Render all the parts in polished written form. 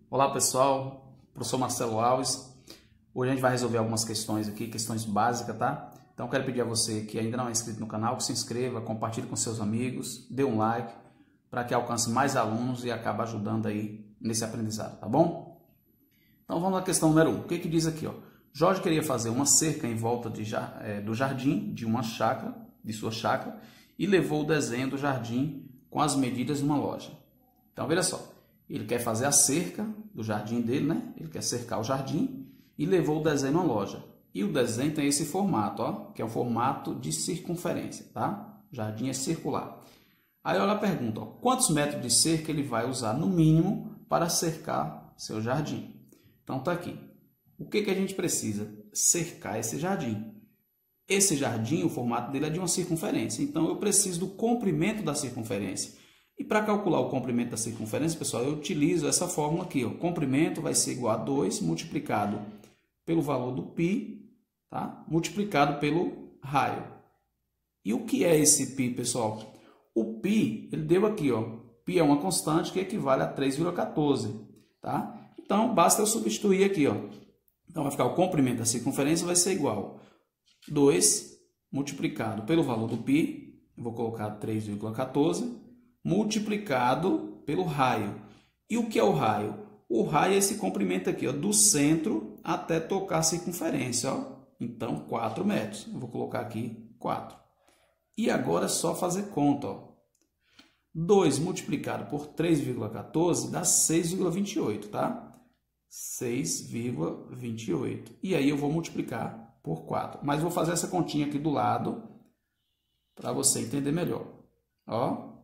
Olá pessoal, professor Marcelo Alves. Hoje a gente vai resolver algumas questões aqui, questões básicas, tá? Então eu quero pedir a você que ainda não é inscrito no canal, que se inscreva, compartilhe com seus amigos, dê um like para que alcance mais alunos e acabe ajudando aí nesse aprendizado, tá bom? Então vamos à questão número 1. O que diz aqui, ó? Jorge queria fazer uma cerca em volta do jardim de uma chácara, de sua chácara, e levou o desenho do jardim com as medidas numa loja. Então veja só. Ele quer fazer a cerca do jardim dele, né? Ele quer cercar o jardim e levou o desenho na loja. E o desenho tem esse formato, ó, que é o formato de circunferência, tá? O jardim é circular. Aí olha a pergunta, ó, quantos metros de cerca ele vai usar no mínimo para cercar seu jardim? Então tá aqui. O que a gente precisa? Cercar esse jardim. Esse jardim, o formato dele é de uma circunferência. Então eu preciso do comprimento da circunferência. E para calcular o comprimento da circunferência, pessoal, eu utilizo essa fórmula aqui. O comprimento vai ser igual a 2 multiplicado pelo valor do π, tá? Multiplicado pelo raio. E o que é esse π, pessoal? O π, ele deu aqui, ó. π é uma constante que equivale a 3,14, tá? Então, basta eu substituir aqui, ó. Então, vai ficar o comprimento da circunferência vai ser igual a 2 multiplicado pelo valor do π, eu vou colocar 3,14, multiplicado pelo raio. E o que é o raio? O raio é esse comprimento aqui, ó, do centro até tocar a circunferência, ó. Então, 4 metros. Eu vou colocar aqui 4. E agora é só fazer conta, ó. 2 multiplicado por 3,14 dá 6,28, tá? 6,28. E aí eu vou multiplicar por 4. Mas vou fazer essa continha aqui do lado para você entender melhor. Ó.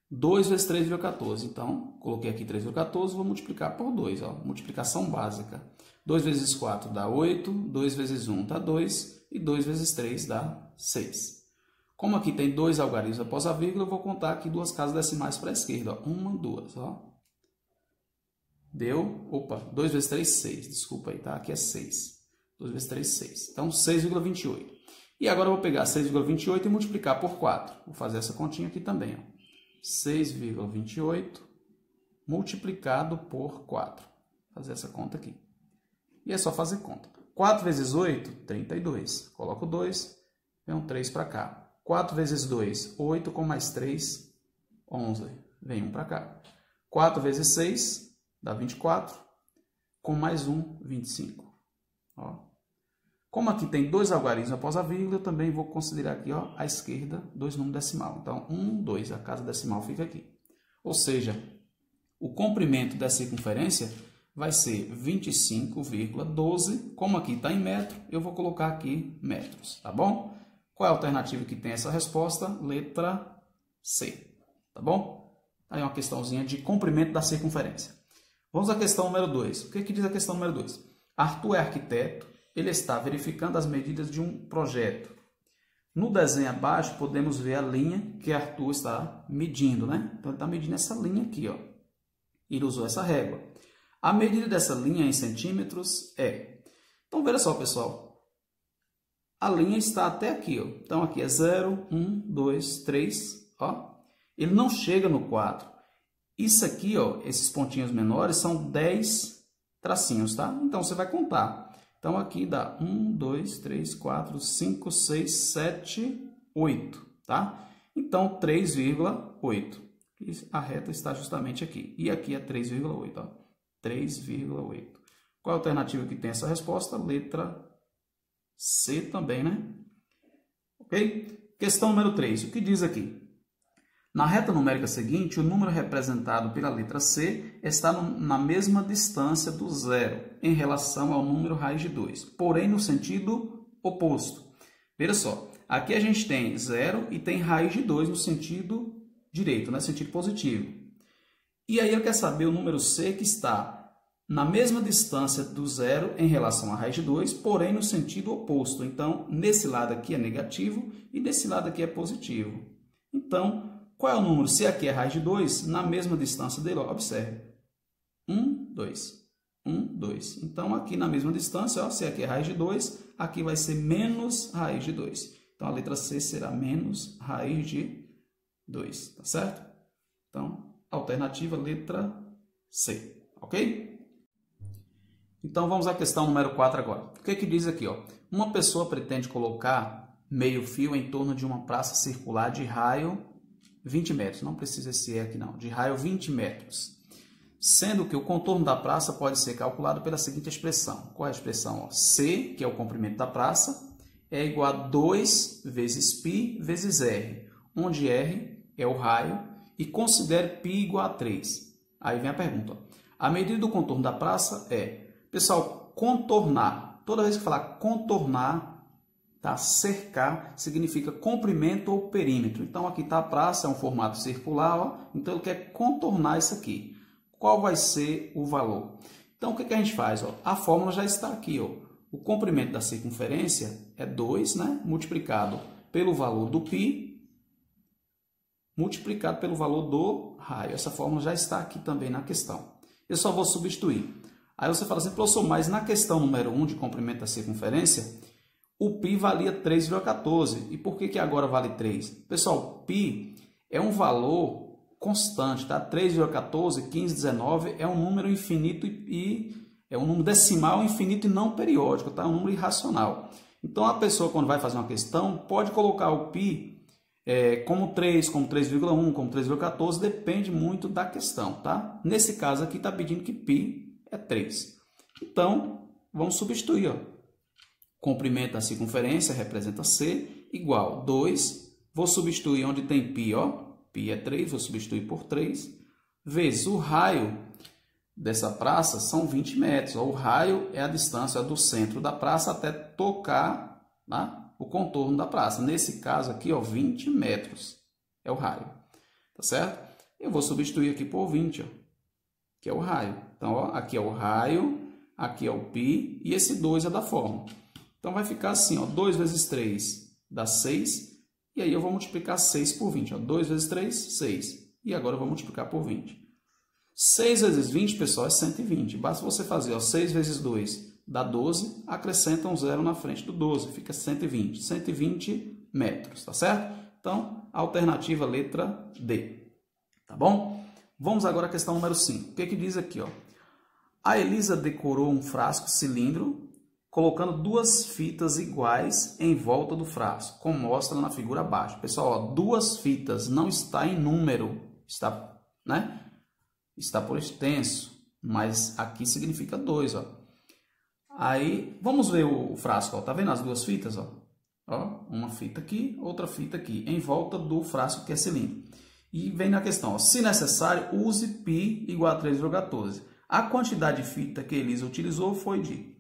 2 vezes 3,14. Então, coloquei aqui 3,14, vou multiplicar por 2. Ó, multiplicação básica. 2 vezes 4 dá 8, 2 vezes 1 dá 2 e 2 vezes 3 dá 6. Como aqui tem 2 algarismos após a vírgula, eu vou contar aqui duas casas decimais para a esquerda. Ó. 1, 2. Ó. Deu, opa, 2 vezes 3, 6. Desculpa aí, tá? Aqui é 6. 2 vezes 3, 6. Então, 6,28. E agora eu vou pegar 6,28 e multiplicar por 4. Vou fazer essa continha aqui também, ó. 6,28 multiplicado por 4. Vou fazer essa conta aqui. E é só fazer conta. 4 vezes 8, 32. Coloco 2, vem um 3 para cá. 4 vezes 2, 8 com mais 3, 11. Vem 1 para cá. 4 vezes 6, dá 24. Com mais 1, 25. Ó. Como aqui tem 2 algarismos após a vírgula, eu também vou considerar aqui, ó, à esquerda 2 números decimais. Então, 1, 2, a casa decimal fica aqui. Ou seja, o comprimento da circunferência vai ser 25,12. Como aqui está em metro, eu vou colocar aqui metros, tá bom? Qual é a alternativa que tem essa resposta? Letra C, tá bom? Aí uma questãozinha de comprimento da circunferência. Vamos à questão número 2. O que diz a questão número 2? Arthur é arquiteto. Ele está verificando as medidas de um projeto. No desenho abaixo, podemos ver a linha que Arthur está medindo, né? Então, ele está medindo essa linha aqui, ó. Ele usou essa régua. A medida dessa linha em centímetros é... Então, veja só, pessoal. A linha está até aqui, ó. Então, aqui é 0, 1, 2, 3, ó. Ele não chega no 4. Isso aqui, ó, esses pontinhos menores são 10 tracinhos, tá? Então, você vai contar. Então, aqui dá 1, 2, 3, 4, 5, 6, 7, 8, tá? Então, 3,8. A reta está justamente aqui. E aqui é 3,8, ó. 3,8. Qual a alternativa que tem essa resposta? Letra C também, né? Ok? Questão número 3. O que diz aqui? Na reta numérica seguinte, o número representado pela letra C está na mesma distância do zero em relação ao número raiz de 2, porém no sentido oposto. Veja só, aqui a gente tem 0 e tem raiz de 2 no sentido direito, no sentido positivo. E aí ele quer saber o número C que está na mesma distância do zero em relação à raiz de 2, porém no sentido oposto. Então, nesse lado aqui é negativo e nesse lado aqui é positivo. Então, qual é o número? Se aqui é raiz de 2, na mesma distância dele, ó, observe. 1, 2. 1, 2. Então, aqui na mesma distância, ó, se aqui é raiz de 2, aqui vai ser menos raiz de 2. Então, a letra C será menos raiz de 2, tá certo? Então, alternativa letra C. ok? Então vamos à questão número 4 agora. O que diz aqui? Ó? Uma pessoa pretende colocar meio fio em torno de uma praça circular de raio 20 metros. Não precisa esse aqui não, de raio 20 metros. Sendo que o contorno da praça pode ser calculado pela seguinte expressão. Qual é a expressão? Ó? C, que é o comprimento da praça, é igual a 2 vezes π vezes r, onde r é o raio, e considere π igual a 3. Aí vem a pergunta. Ó. A medida do contorno da praça é, pessoal, contornar. Toda vez que falar contornar, tá? Cercar significa comprimento ou perímetro. Então aqui está a praça, é um formato circular, ó. Então ele quer contornar isso aqui. Qual vai ser o valor? Então o que a gente faz? Ó? A fórmula já está aqui. Ó. O comprimento da circunferência é 2, né? Multiplicado pelo valor do π, multiplicado pelo valor do raio. Essa fórmula já está aqui também na questão. Eu só vou substituir. Aí você fala assim, professor, mas na questão número 1 de comprimento da circunferência, o π valia 3,14. E por que agora vale 3? Pessoal, π é um valor constante, tá? 3,14, 15, 19 é um número infinito e é um número decimal infinito e não periódico, tá? É um número irracional. Então, a pessoa, quando vai fazer uma questão, pode colocar o π como 3, como 3,1, como 3,14, depende muito da questão, tá? Nesse caso aqui, está pedindo que π é 3. Então, vamos substituir, ó. Comprimento da circunferência representa C, igual 2. Vou substituir onde tem π, ó. Π é 3, vou substituir por 3. Vezes o raio dessa praça são 20 metros. O raio é a distância do centro da praça até tocar, tá? O contorno da praça. Nesse caso aqui, ó, 20 metros é o raio. Tá certo? Eu vou substituir aqui por 20, ó, que é o raio. Então, ó, aqui é o raio, aqui é o π e esse 2 é da fórmula. Então, vai ficar assim, ó, 2 vezes 3 dá 6. E aí eu vou multiplicar 6 por 20. Ó, 2 vezes 3, 6. E agora eu vou multiplicar por 20. 6 vezes 20, pessoal, é 120. Basta você fazer, ó, 6 vezes 2 dá 12, acrescenta um zero na frente do 12, fica 120. 120 metros, tá certo? Então, alternativa letra D. Tá bom? Vamos agora à questão número 5. O que diz aqui? Ó? A Elisa decorou um frasco cilindro, colocando 2 fitas iguais em volta do frasco, como mostra na figura abaixo. Pessoal, ó, 2 fitas não está em número, está, né? Está por extenso, mas aqui significa 2, ó. Aí, vamos ver o frasco, ó. Tá vendo as 2 fitas, ó? Ó, uma fita aqui, outra fita aqui, em volta do frasco que é cilindro. E vem na questão, ó, se necessário, use π igual a 3,14. A quantidade de fita que Elisa utilizou foi de...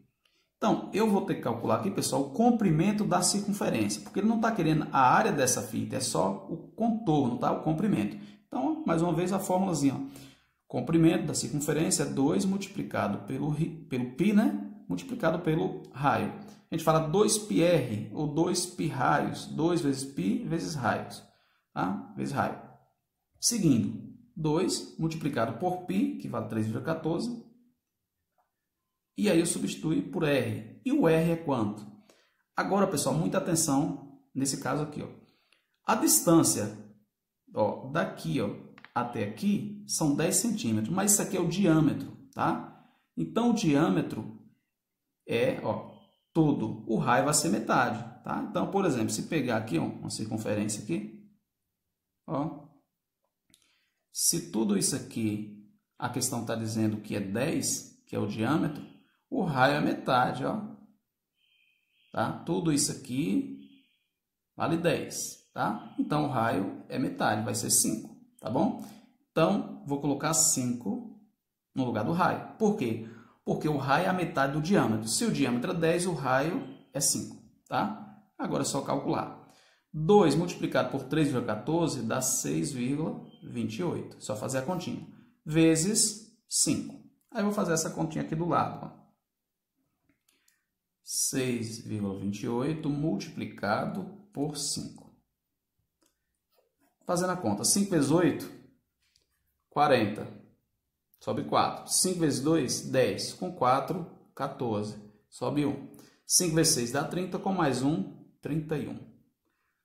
Então, eu vou ter que calcular aqui, pessoal, o comprimento da circunferência, porque ele não está querendo a área dessa fita, é só o contorno, tá? O comprimento. Então, mais uma vez, a fórmulazinha, ó. Comprimento da circunferência é 2 multiplicado pelo π, né? Multiplicado pelo raio. A gente fala 2πr ou 2π raios. 2 vezes π vezes raios. Tá? Vezes raio. Seguindo, 2 multiplicado por π, que vale 3,14. E aí eu substituo por r. E o r é quanto? Agora, pessoal, muita atenção nesse caso aqui. Ó. A distância, ó, daqui, ó, até aqui são 10 centímetros, mas isso aqui é o diâmetro, tá? Então, o diâmetro é, ó, tudo. O raio vai ser metade, tá? Então, por exemplo, se pegar aqui, ó, uma circunferência aqui, ó, se tudo isso aqui, a questão está dizendo que é 10, que é o diâmetro, o raio é metade, ó, tá? Tudo isso aqui vale 10, tá? Então, o raio é metade, vai ser 5. Tá bom? Então, vou colocar 5 no lugar do raio. Por quê? Porque o raio é a metade do diâmetro. Se o diâmetro é 10, o raio é 5. Tá? Agora é só calcular. 2 multiplicado por 3,14 dá 6,28. Só fazer a continha. Vezes 5. Aí eu vou fazer essa continha aqui do lado. 6,28 multiplicado por 5. Fazendo a conta, 5 vezes 8, 40. Sobe 4. 5 vezes 2, 10. Com 4, 14. Sobe 1. 5 vezes 6 dá 30, com mais 1, 31.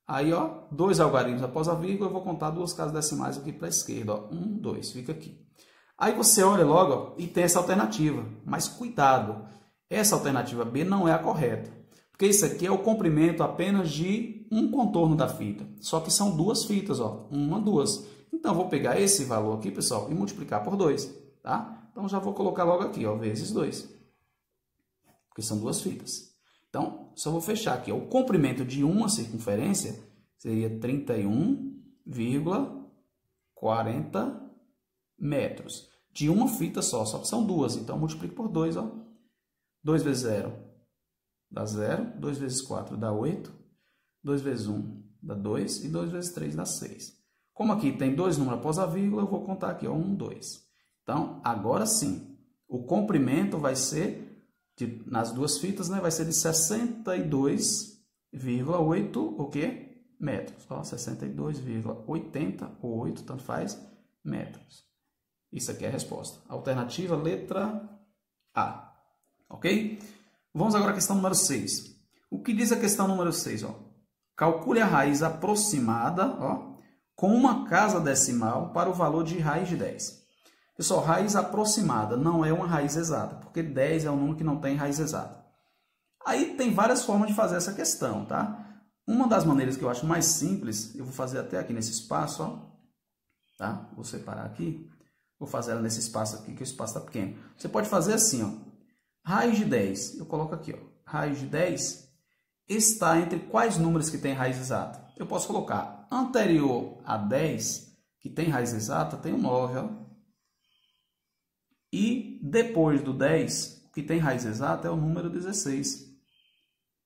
Aí, ó, 2 algarismos após a vírgula, eu vou contar 2 casas decimais aqui para a esquerda. Ó, 1, 2, fica aqui. Aí você olha logo, ó, e tem essa alternativa. Mas cuidado, essa alternativa B não é a correta. Porque isso aqui é o comprimento apenas de um contorno da fita. Só que são duas fitas, ó, uma, duas. Então, eu vou pegar esse valor aqui, pessoal, e multiplicar por 2, tá? Então, já vou colocar logo aqui, ó, vezes 2. Porque são duas fitas. Então, só vou fechar aqui. Ó, o comprimento de uma circunferência seria 31,40 metros. De uma fita só que são duas. Então, eu multiplico por 2, ó. 2 vezes 0 dá 0. 2 vezes 4 dá 8. 2 vezes 1 dá 2. E 2 vezes 3 dá 6. Como aqui tem dois números após a vírgula, eu vou contar aqui, ó, 1, 2. Então, agora sim, o comprimento vai ser, nas duas fitas, né, vai ser de 62,8 o quê? Metros. 62,88, tanto faz, metros. Isso aqui é a resposta. Alternativa, letra A. Ok? Vamos agora à questão número 6. O que diz a questão número 6? Ó? Calcule a raiz aproximada, ó, com uma casa decimal para o valor de raiz de 10. Pessoal, raiz aproximada não é uma raiz exata, porque 10 é um número que não tem raiz exata. Aí tem várias formas de fazer essa questão, tá? Uma das maneiras que eu acho mais simples, eu vou fazer até aqui nesse espaço, ó, tá? Vou separar aqui, vou fazer ela nesse espaço aqui, que o espaço está pequeno. Você pode fazer assim, ó, raiz de 10, eu coloco aqui, ó, raiz de 10 está entre quais números que tem raiz exata? Eu posso colocar anterior a 10, que tem raiz exata, tem o 9, ó. E depois do 10, que tem raiz exata, é o número 16.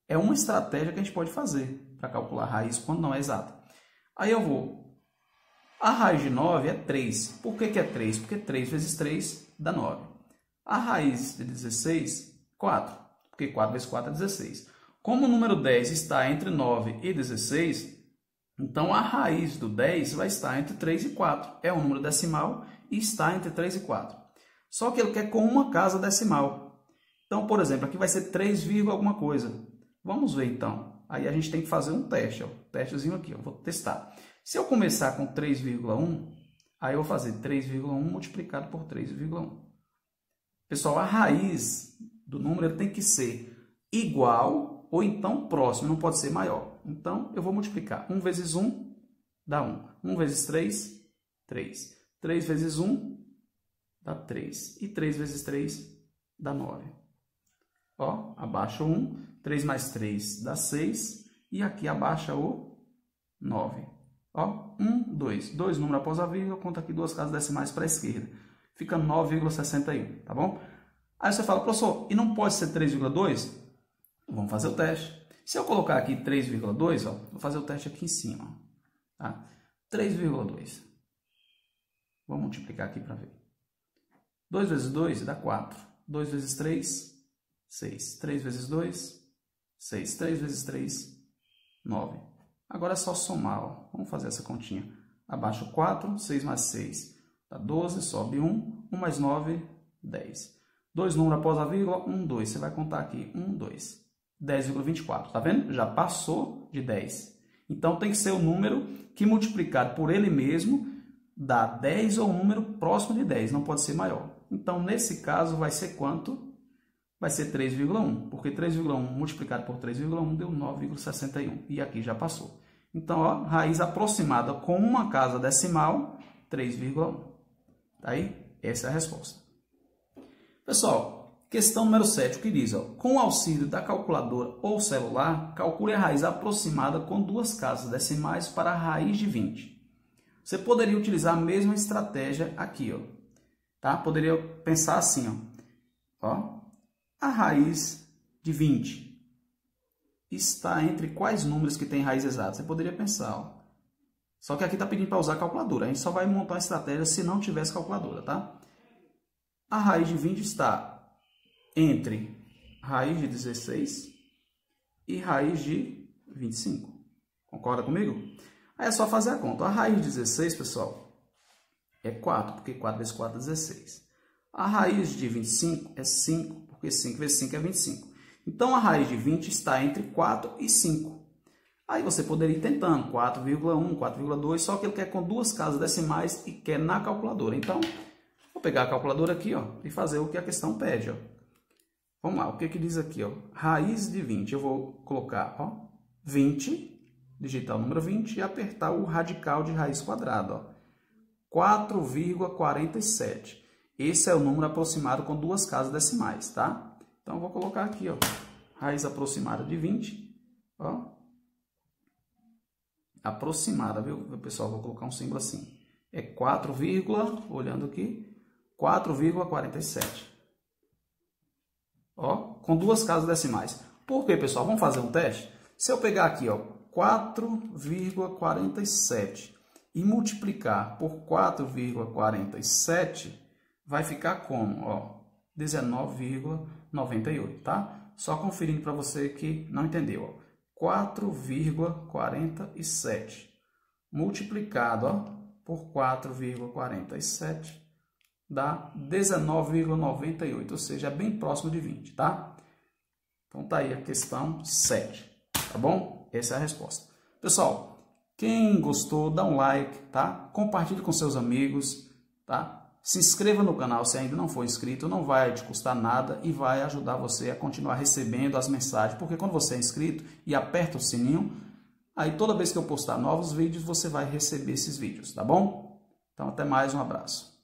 É uma estratégia que a gente pode fazer para calcular a raiz quando não é exata. Aí eu vou. A raiz de 9 é 3. Por que é 3? Porque 3 vezes 3 dá 9. A raiz de 16, 4. Porque 4 vezes 4 é 16. Como o número 10 está entre 9 e 16, então a raiz do 10 vai estar entre 3 e 4. É um número decimal e está entre 3 e 4. Só que ele quer com uma casa decimal. Então, por exemplo, aqui vai ser 3, alguma coisa. Vamos ver então. Aí a gente tem que fazer um teste, ó. Testezinho aqui, ó. Vou testar. Se eu começar com 3,1, aí eu vou fazer 3,1 multiplicado por 3,1. Pessoal, a raiz do número tem que ser igual ou então próximo, não pode ser maior. Então, eu vou multiplicar. 1 vezes 1 dá 1. 1 vezes 3, 3. 3 vezes 1 dá 3. E 3 vezes 3 dá 9. Ó, abaixa o 1. 3 mais 3 dá 6. E aqui abaixa o 9. Ó, 1, 2. 2 números após a vírgula. Conta aqui duas casas decimais para a esquerda. Fica 9,61, tá bom? Aí você fala, professor, e não pode ser 3,2? Vamos fazer o teste. Se eu colocar aqui 3,2, ó, vou fazer o teste aqui em cima. Tá? 3,2. Vou multiplicar aqui para ver. 2 vezes 2 dá 4. 2 vezes 3, 6. 3 vezes 2, 6. 3 vezes 3, 9. Agora é só somar. Ó. Vamos fazer essa continha. Abaixo 4, 6 mais 6 dá 12, sobe 1. 1 mais 9, 10. 2 números após a vírgula, 1, 2. Você vai contar aqui, 1, 2. 10,24. Tá vendo? Já passou de 10. Então, tem que ser o número que multiplicado por ele mesmo dá 10 ou um número próximo de 10. Não pode ser maior. Então, nesse caso, vai ser quanto? Vai ser 3,1. Porque 3,1 multiplicado por 3,1 deu 9,61. E aqui já passou. Então, ó, raiz aproximada com uma casa decimal, 3,1. Tá aí? Essa é a resposta. Pessoal, questão número 7, o que diz? Ó, com o auxílio da calculadora ou celular, calcule a raiz aproximada com duas casas decimais para a raiz de 20. Você poderia utilizar a mesma estratégia aqui, ó. Tá? Poderia pensar assim, ó. A raiz de 20 está entre quais números que tem raiz exata? Você poderia pensar, ó. Só que aqui está pedindo para usar a calculadora. A gente só vai montar a estratégia se não tivesse calculadora, tá? A raiz de 20 está entre raiz de 16 e raiz de 25. Concorda comigo? Aí é só fazer a conta. A raiz de 16, pessoal, é 4, porque 4 vezes 4 é 16. A raiz de 25 é 5, porque 5 vezes 5 é 25. Então, a raiz de 20 está entre 4 e 5. Aí você poderia ir tentando 4,1, 4,2, só que ele quer com duas casas decimais e quer na calculadora. Então, Vou pegar a calculadora aqui, ó, e fazer o que a questão pede, ó. Vamos lá, o que que diz aqui, ó? Raiz de 20. Eu vou colocar, ó, 20, digitar o número 20 e apertar o radical de raiz quadrada, ó. 4,47. Esse é o número aproximado com duas casas decimais, tá? Então, eu vou colocar aqui, ó, raiz aproximada de 20, ó. Aproximada, viu, pessoal? Vou colocar um símbolo assim. É 4, olhando aqui, 4,47. Ó, com duas casas decimais. Por quê, pessoal? Vamos fazer um teste? Se eu pegar aqui, ó, 4,47 e multiplicar por 4,47, vai ficar como? Ó, 19,98, tá? Só conferindo para você que não entendeu, ó. 4,47 multiplicado, ó, por 4,47 dá 19,98, ou seja, é bem próximo de 20, tá? Então tá aí a questão 7, tá bom? Essa é a resposta. Pessoal, quem gostou, dá um like, tá? Compartilhe com seus amigos, tá? Se inscreva no canal se ainda não for inscrito, não vai te custar nada e vai ajudar você a continuar recebendo as mensagens, porque quando você é inscrito e aperta o sininho, aí toda vez que eu postar novos vídeos, você vai receber esses vídeos, tá bom? Então até mais, um abraço.